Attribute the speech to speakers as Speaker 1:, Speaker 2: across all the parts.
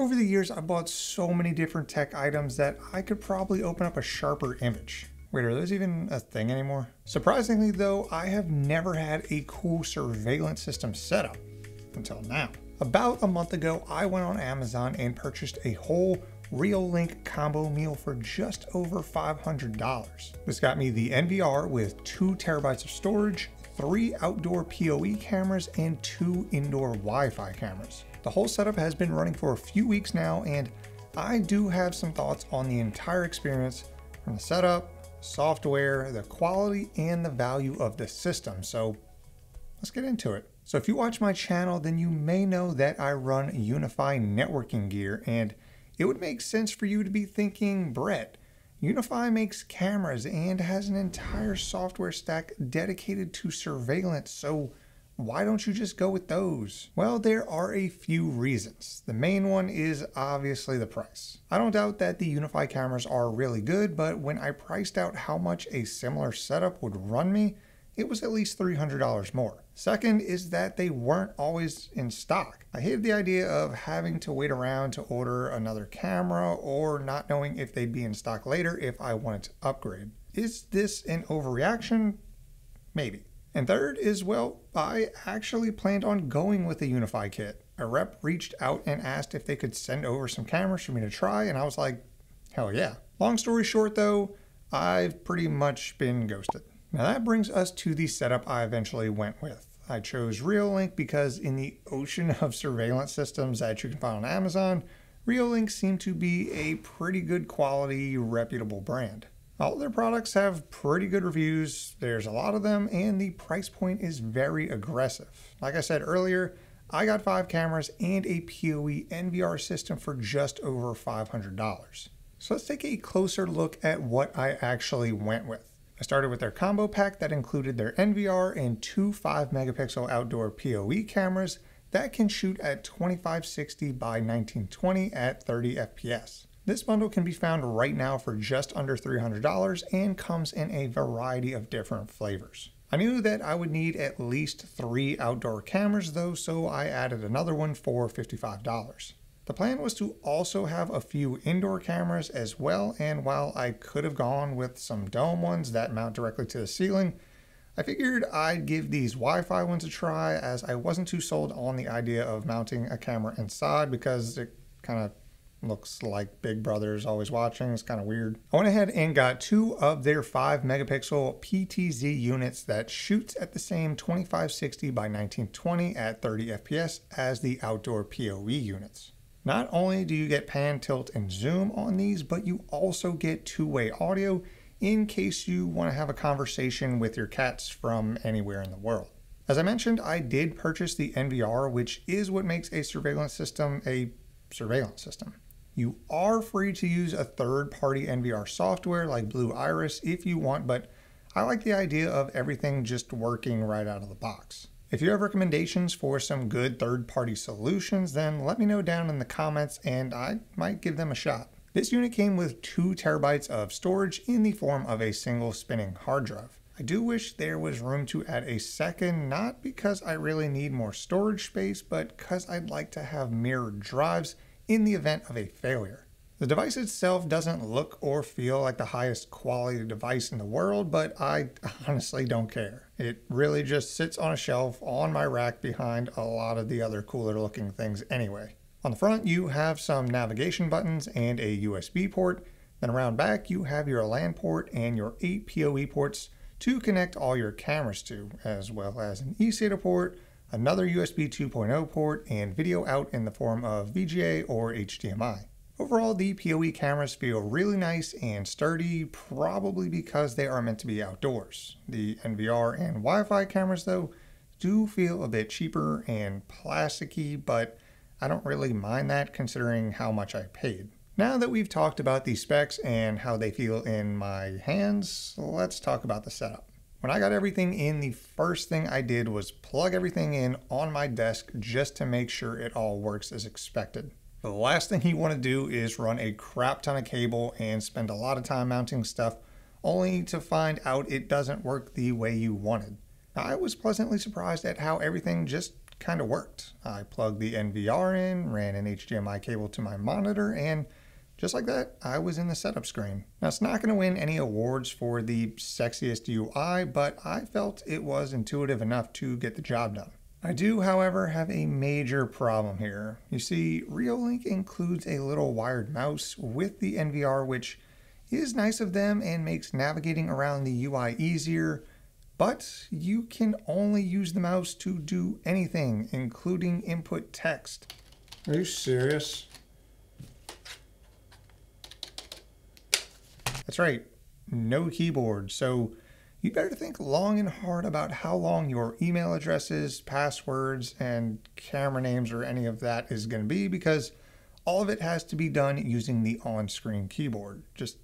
Speaker 1: Over the years, I bought so many different tech items that I could probably open up a sharper image. Wait, are those even a thing anymore? Surprisingly though, I have never had a cool surveillance system setup until now. About a month ago, I went on Amazon and purchased a whole Reolink combo meal for just over $500. This got me the NVR with 2 terabytes of storage, 3 outdoor PoE cameras, and 2 indoor Wi-Fi cameras. The whole setup has been running for a few weeks now, and I do have some thoughts on the entire experience, from the setup, software, the quality, and the value of the system. So let's get into it. So if you watch my channel, then you may know that I run Unify networking gear, and it would make sense for you to be thinking, Brett, Unify makes cameras and has an entire software stack dedicated to surveillance, so why don't you just go with those? Well, there are a few reasons. The main one is obviously the price. I don't doubt that the Unify cameras are really good, but when I priced out how much a similar setup would run me, it was at least $300 more. Second is that they weren't always in stock. I hated the idea of having to wait around to order another camera or not knowing if they'd be in stock later if I wanted to upgrade. Is this an overreaction? Maybe. And third is, well, I actually planned on going with the Unify kit. A rep reached out and asked if they could send over some cameras for me to try, and I was like, hell yeah. Long story short though, I've pretty much been ghosted. Now that brings us to the setup I eventually went with. I chose Reolink because in the ocean of surveillance systems that you can find on Amazon, Reolink seemed to be a pretty good quality, reputable brand. All their products have pretty good reviews, there's a lot of them, and the price point is very aggressive. Like I said earlier, I got 5 cameras and a PoE NVR system for just over $500. So let's take a closer look at what I actually went with. I started with their combo pack that included their NVR and 2 5-megapixel outdoor PoE cameras that can shoot at 2560 by 1920 at 30 FPS. This bundle can be found right now for just under $300 and comes in a variety of different flavors. I knew that I would need at least 3 outdoor cameras though, so I added another one for $55. The plan was to also have a few indoor cameras as well, and while I could have gone with some dome ones that mount directly to the ceiling, I figured I'd give these Wi-Fi ones a try, as I wasn't too sold on the idea of mounting a camera inside because it kind of looks like Big Brother's always watching. It's kind of weird. I went ahead and got 2 of their 5-megapixel PTZ units that shoots at the same 2560 by 1920 at 30 FPS as the outdoor PoE units. Not only do you get pan, tilt, and zoom on these, but you also get 2-way audio in case you want to have a conversation with your cats from anywhere in the world. As I mentioned, I did purchase the NVR, which is what makes a surveillance system a surveillance system. You are free to use a third-party NVR software like Blue Iris if you want, but I like the idea of everything just working right out of the box. If you have recommendations for some good third-party solutions, then let me know down in the comments and I might give them a shot. This unit came with 2 terabytes of storage in the form of a single spinning hard drive. I do wish there was room to add a second, not because I really need more storage space, but because I'd like to have mirrored drives in the event of a failure. The device itself doesn't look or feel like the highest quality device in the world, but I honestly don't care. It really just sits on a shelf on my rack behind a lot of the other cooler looking things anyway. On the front you have some navigation buttons and a USB port, then around back you have your LAN port and your 8 PoE ports to connect all your cameras to, as well as an eSATA port, another USB 2.0 port, and video out in the form of VGA or HDMI. Overall, the PoE cameras feel really nice and sturdy, probably because they are meant to be outdoors. The NVR and Wi-Fi cameras, though, do feel a bit cheaper and plasticky, but I don't really mind that considering how much I paid. Now that we've talked about the specs and how they feel in my hands, let's talk about the setup. When I got everything in, the first thing I did was plug everything in on my desk just to make sure it all works as expected. The last thing you want to do is run a crap ton of cable and spend a lot of time mounting stuff only to find out it doesn't work the way you wanted. I was pleasantly surprised at how everything just kind of worked. I plugged the NVR in, ran an HDMI cable to my monitor, and just like that, I was in the setup screen. Now, it's not going to win any awards for the sexiest UI, but I felt it was intuitive enough to get the job done. I do, however, have a major problem here. You see, Reolink includes a little wired mouse with the NVR, which is nice of them and makes navigating around the UI easier, but you can only use the mouse to do anything, including input text. Are you serious? That's right, no keyboard. So you better think long and hard about how long your email addresses, passwords, and camera names or any of that is going to be, because all of it has to be done using the on-screen keyboard. Just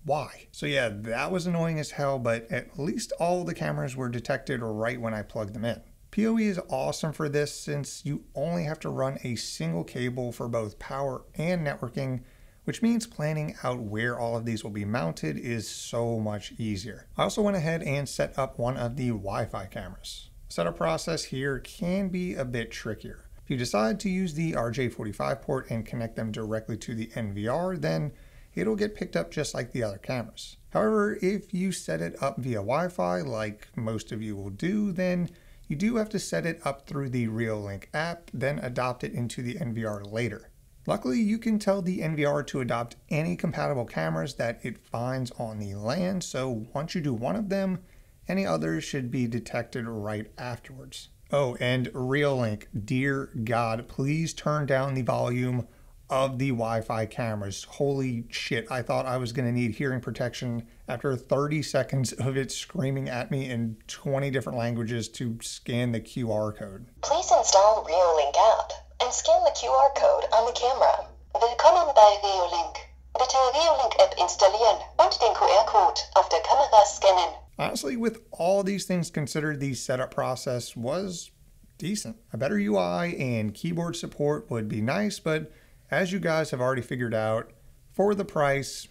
Speaker 1: why? So yeah, that was annoying as hell, but at least all the cameras were detected right when I plugged them in. PoE is awesome for this since you only have to run a single cable for both power and networking, which means planning out where all of these will be mounted is so much easier. I also went ahead and set up one of the Wi-Fi cameras. The setup process here can be a bit trickier. If you decide to use the RJ45 port and connect them directly to the NVR, then it'll get picked up just like the other cameras. However, if you set it up via Wi-Fi, like most of you will do, then you do have to set it up through the Reolink app, then adopt it into the NVR later. Luckily, you can tell the NVR to adopt any compatible cameras that it finds on the LAN, so once you do one of them, any others should be detected right afterwards. Oh, and Reolink, dear God, please turn down the volume of the Wi-Fi cameras. Holy shit, I thought I was going to need hearing protection after 30 seconds of it screaming at me in 20 different languages to scan the QR code.
Speaker 2: Please install Reolink app and scan the QR code on the camera. Willkommen bei Reolink. Bitte Reolink-App installieren und den QR-Code auf der Kamera scannen.
Speaker 1: Honestly, with all these things considered, the setup process was decent. A better UI and keyboard support would be nice, but as you guys have already figured out, for the price,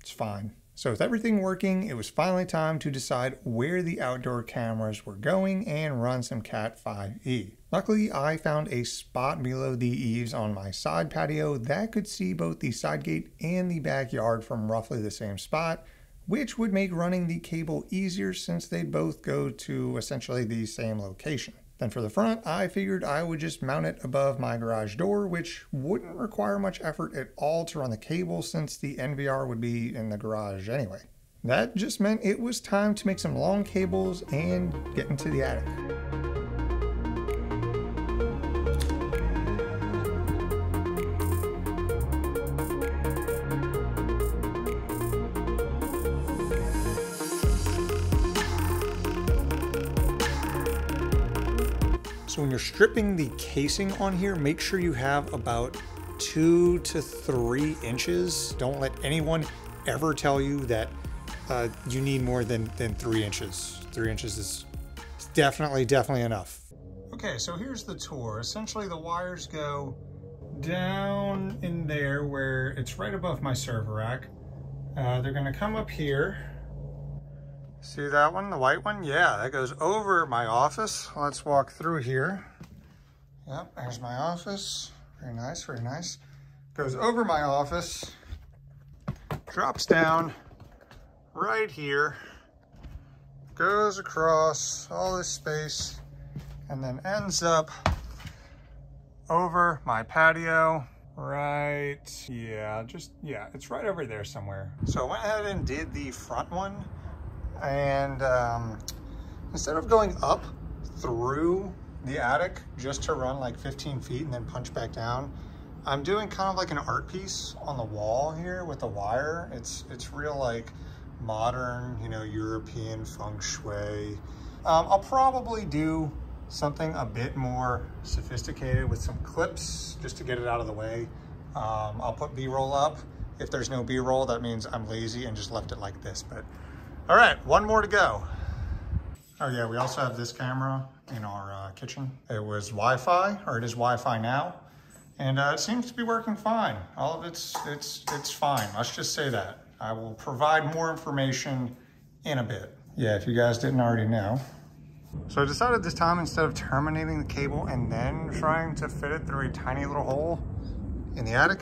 Speaker 1: it's fine. So with everything working, it was finally time to decide where the outdoor cameras were going and run some Cat 5e. Luckily, I found a spot below the eaves on my side patio that could see both the side gate and the backyard from roughly the same spot, which would make running the cable easier since they'd both go to essentially the same location. Then for the front, I figured I would just mount it above my garage door, which wouldn't require much effort at all to run the cable since the NVR would be in the garage anyway. That just meant it was time to make some long cables and get into the attic. So when you're stripping the casing on here, make sure you have about 2 to 3 inches. Don't let anyone ever tell you that you need more than 3 inches. 3 inches is definitely enough. Okay, so here's the tour. Essentially the wires go down in there where it's right above my server rack. They're gonna come up here. See that one, the white one? Yeah, that goes over my office. Let's walk through here. Yep, there's my office. Very nice, very nice. Goes over my office, drops down right here, goes across all this space, and then ends up over my patio. Right, yeah, it's right over there somewhere. So I went ahead and did the front one. And instead of going up through the attic just to run like 15 feet and then punch back down, I'm doing kind of like an art piece on the wall here with the wire. It's real like modern, you know, European feng shui. I'll probably do something a bit more sophisticated with some clips just to get it out of the way. I'll put B-roll up. If there's no B-roll, that means I'm lazy and just left it like this. But all right, one more to go. Oh yeah, we also have this camera in our kitchen. It was Wi-Fi, or it is Wi-Fi now, and it seems to be working fine. All of it's fine. Let's just say that. I will provide more information in a bit. Yeah, if you guys didn't already know, So I decided this time, instead of terminating the cable and then trying to fit it through a tiny little hole in the attic,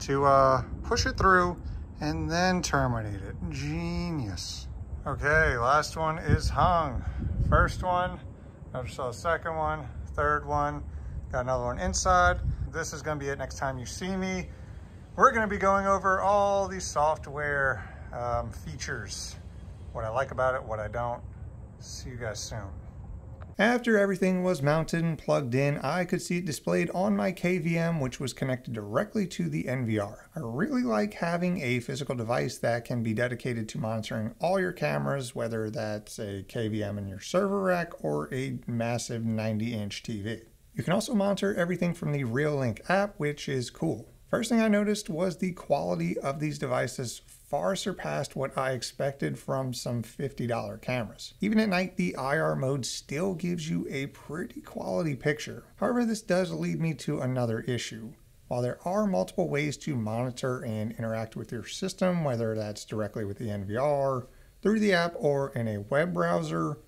Speaker 1: to push it through and then terminate it. Genius. Okay, last one is hung. First one, I saw the second one, third one, got another one inside. This is gonna be it next time you see me. We're gonna be going over all these software features, what I like about it, what I don't. See you guys soon. After everything was mounted and plugged in, I could see it displayed on my KVM, which was connected directly to the NVR. I really like having a physical device that can be dedicated to monitoring all your cameras, whether that's a KVM in your server rack or a massive 90-inch TV. You can also monitor everything from the Reolink app, which is cool. First thing I noticed was the quality of these devices far surpassed what I expected from some $50 cameras. Even at night, the IR mode still gives you a pretty quality picture. However, this does lead me to another issue. While there are multiple ways to monitor and interact with your system, whether that's directly with the NVR, through the app, or in a web browser,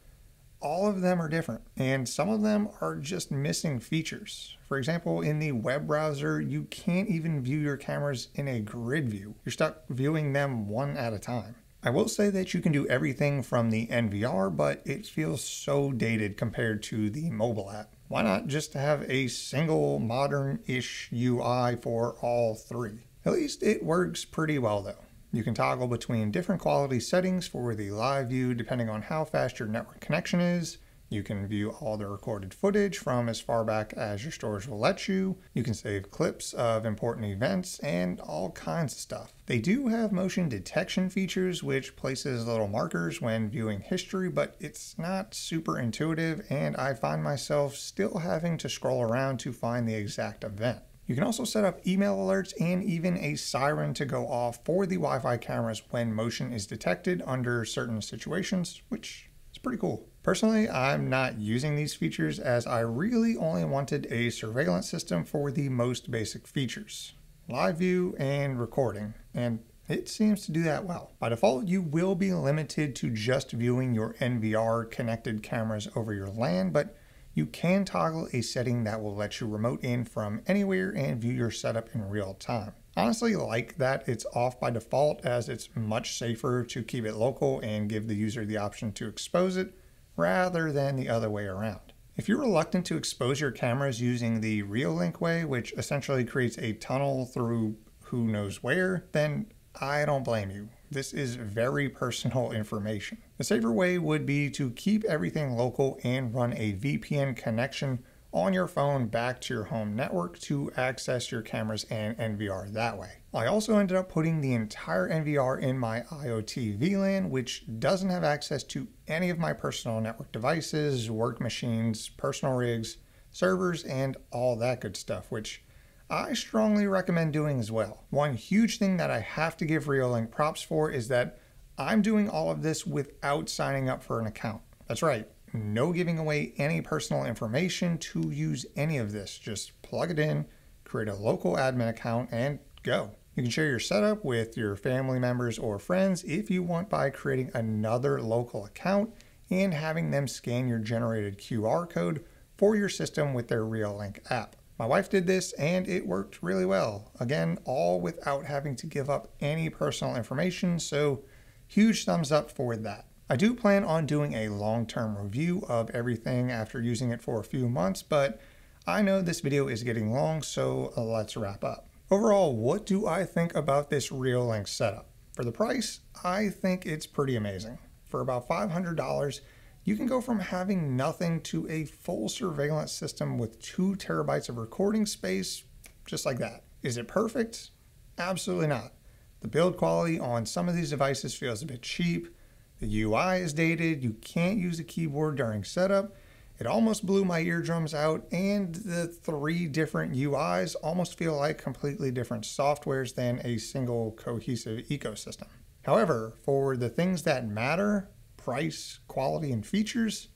Speaker 1: all of them are different, and some of them are just missing features. For example, in the web browser, you can't even view your cameras in a grid view. You're stuck viewing them one at a time. I will say that you can do everything from the NVR, but it feels so dated compared to the mobile app. Why not just have a single modern-ish UI for all three? At least it works pretty well though. You can toggle between different quality settings for the live view depending on how fast your network connection is. You can view all the recorded footage from as far back as your storage will let you. You can save clips of important events and all kinds of stuff. They do have motion detection features, which places little markers when viewing history, but it's not super intuitive, and I find myself still having to scroll around to find the exact event. You can also set up email alerts and even a siren to go off for the Wi-Fi cameras when motion is detected under certain situations, which is pretty cool. Personally, I'm not using these features as I really only wanted a surveillance system for the most basic features, live view and recording, and it seems to do that well. By default, you will be limited to just viewing your NVR connected cameras over your LAN, but you can toggle a setting that will let you remote in from anywhere and view your setup in real time. Honestly, like that it's off by default, as it's much safer to keep it local and give the user the option to expose it rather than the other way around. If you're reluctant to expose your cameras using the Reolink way, which essentially creates a tunnel through who knows where, then I don't blame you. This is very personal information. The safer way would be to keep everything local and run a VPN connection on your phone back to your home network to access your cameras and NVR that way. I also ended up putting the entire NVR in my IoT VLAN, which doesn't have access to any of my personal network devices, work machines, personal rigs, servers, and all that good stuff, which I strongly recommend doing as well. One huge thing that I have to give Reolink props for is that I'm doing all of this without signing up for an account. That's right, no giving away any personal information to use any of this. Just plug it in, create a local admin account, and go. You can share your setup with your family members or friends if you want by creating another local account and having them scan your generated QR code for your system with their Reolink app. My wife did this and it worked really well. Again, all without having to give up any personal information, so huge thumbs up for that. I do plan on doing a long-term review of everything after using it for a few months, but I know this video is getting long, so let's wrap up. Overall, what do I think about this Reolink setup? For the price, I think it's pretty amazing. For about $500, you can go from having nothing to a full surveillance system with 2 terabytes of recording space, just like that. Is it perfect? Absolutely not. The build quality on some of these devices feels a bit cheap. The UI is dated. You can't use a keyboard during setup. It almost blew my eardrums out, and the 3 different UIs almost feel like completely different softwares than a single cohesive ecosystem. However, for the things that matter, price, quality, and features,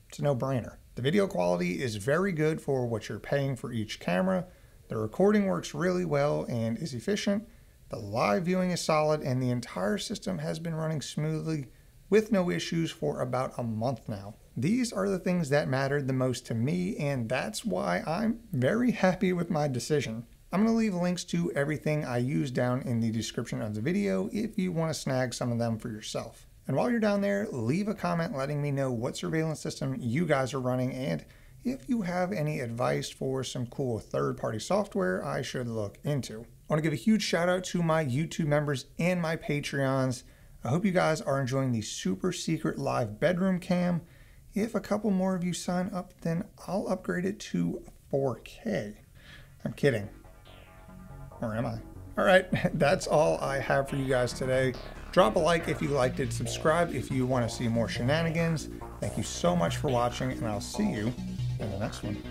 Speaker 1: it's a no-brainer. The video quality is very good for what you're paying for each camera. The recording works really well and is efficient. The live viewing is solid, and the entire system has been running smoothly with no issues for about a month now. These are the things that mattered the most to me, and that's why I'm very happy with my decision. I'm going to leave links to everything I use down in the description of the video if you want to snag some of them for yourself. And while you're down there, leave a comment letting me know what surveillance system you guys are running, and if you have any advice for some cool third-party software I should look into. I want to give a huge shout out to my YouTube members and my Patreons. I hope you guys are enjoying the super secret live bedroom cam. If a couple more of you sign up, then I'll upgrade it to 4K. I'm kidding. Or am I? All right, that's all I have for you guys today. Drop a like if you liked it. Subscribe if you want to see more shenanigans. Thank you so much for watching, and I'll see you in the next one.